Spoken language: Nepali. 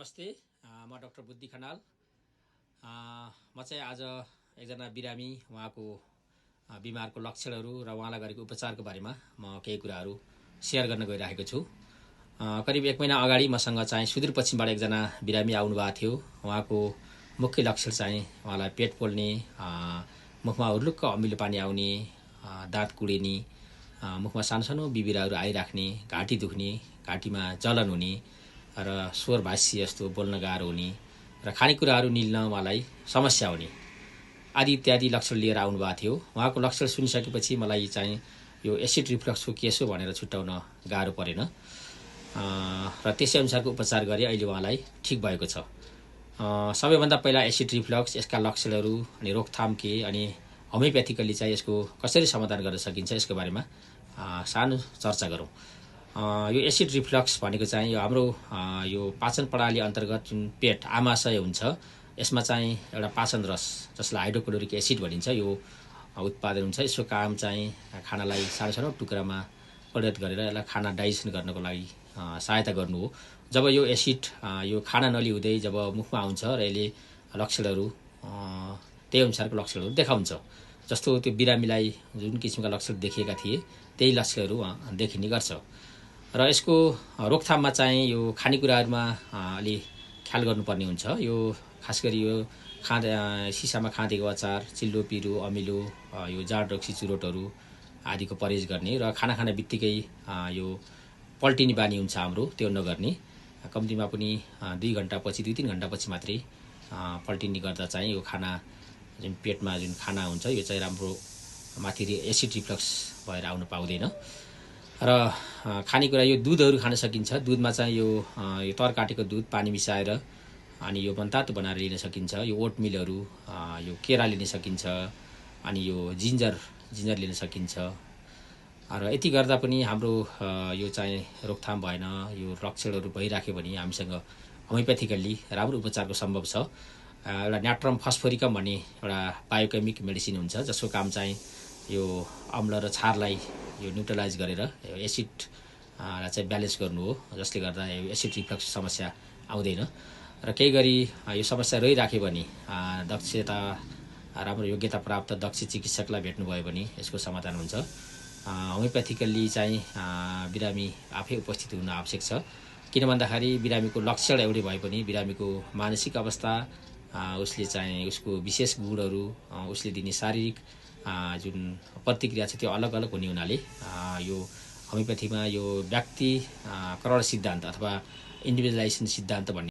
नमस्ते, म डाक्टर बुद्धि खनाल। म चाहिँ आज एकजना बिरामी उहाँको बिमारको लक्षणहरू र उहाँलाई गरेको उपचारको बारेमा म केही कुराहरू सेयर गर्न गइरहेको छु। करिब 1 महिना अगाडि मसँग चाहिँ सुदूरपश्चिमबाट एकजना बिरामी आउनुभएको थियो। उहाँको मुख्य लक्षण चाहिँ उहाँलाई पेट पोल्ने, मुखमा हुर्लुक्क अमिलो पानी आउने, दाँत कुडिने, मुखमा सानो सानो बिबिराहरू आइराख्ने, घाँटी दुख्ने, घाँटीमा जलन हुने र स्वर भाष्य जस्तो बोल्न गाह्रो हुने र खानेकुराहरू निल्न उहाँलाई समस्या हुने आदि इत्यादि लक्षण लिएर आउनुभएको थियो। उहाँको लक्षण सुनिसकेपछि मलाई चाहिँ यो एसिड रिफ्लक्सको केस हो भनेर छुट्याउन गाह्रो परेन र त्यसै अनुसारको उपचार गरे अहिले उहाँलाई ठिक भएको छ। सबैभन्दा पहिला एसिड रिफ्लक्स, यसका लक्षणहरू अनि रोकथाम के, अनि होमियोप्याथिकली चाहिँ यसको कसरी समाधान गर्न सकिन्छ यसको बारेमा सानो चर्चा गरौँ। यो एसिड रिफ्लक्स भनेको चाहिँ यो हाम्रो यो पाचन प्रणाली अन्तर्गत जुन पेट आमाशय हुन्छ, यसमा चाहिँ एउटा पाचन रस जसलाई हाइड्रोक्लोरिक एसिड भनिन्छ यो उत्पादन हुन्छ। यसको काम चाहिँ खानालाई सानो सानो टुक्रामा परिणत गरेर यसलाई खाना डाइजेसन गर्नको लागि सहायता गर्नु हो। जब यो एसिड यो खाना नलिँदै जब मुखमा आउँछ र यसले लक्षणहरू त्यही अनुसारको लक्षणहरू देखाउँछ। जस्तो त्यो बिरामीलाई जुन किसिमका लक्षण देखिएका थिए त्यही लक्षणहरू देखिने गर्छ। र यसको रोकथाममा चाहिँ यो खानेकुराहरूमा अलि ख्याल गर्नुपर्ने हुन्छ। यो खास गरी यो सिसामा खाँदेको अचार, चिल्लो पिरो, अमिलो, यो जाँड रक्सी चुरोटहरू आदिको परहेज गर्ने र खाना खाने बित्तिकै यो पल्टिने बानी हुन्छ हाम्रो, त्यो नगर्ने। कम्तीमा पनि 2-3 घण्टापछि मात्रै पल्टिने गर्दा चाहिँ यो खाना जुन पेटमा जुन खाना हुन्छ यो चाहिँ राम्रो माथि एसिड रिफ्लक्स भएर आउन पाउँदैन। र खानेकुरा यो दुधहरू खान सकिन्छ। दुधमा चाहिँ यो तर काटेको दुध पानी मिसाएर अनि यो मनतातो बनाएर लिन सकिन्छ। यो ओटमिलहरू, यो केरा लिन सकिन्छ, अनि यो जिन्जर लिन सकिन्छ। र यति गर्दा पनि हाम्रो यो चाहिँ रोकथाम भएन, यो लक्षणहरू भइराख्यो भने हामीसँग होमियोप्याथिकल्ली राम्रो उपचारको सम्भव छ। एउटा न्याट्रम फस्फोरिकम भन्ने एउटा बायोकेमिक मेडिसिन हुन्छ जसको काम चाहिँ यो अम्ल र क्षारलाई यो न्युट्रलाइज गरेर यो एसिडलाई चाहिँ ब्यालेन्स गर्नु हो, जसले गर्दा यो एसिड रिफ्लक्स समस्या आउँदैन। र केही गरी यो समस्या रहिराख्यो भने दक्षता राम्रो योग्यता प्राप्त दक्ष चिकित्सकलाई भेट्नुभयो भने यसको समाधान हुन्छ। होमियोप्याथिकल्ली चाहिँ बिरामी आफै उपस्थित हुन आवश्यक छ। किन भन्दाखेरि बिरामीको लक्षण एउटै भए पनि बिरामीको मानसिक अवस्था, उसले चाहिँ उसको विशेष गुणहरू, उसले दिने शारीरिक जुन प्रतिक्रिया छ त्यो अलग अलग हुने हुनाले यो होमियोप्याथीमा यो व्यक्तिकरण सिद्धान्त अथवा इन्डिभिजुअलाइजेसन सिद्धान्त भन्ने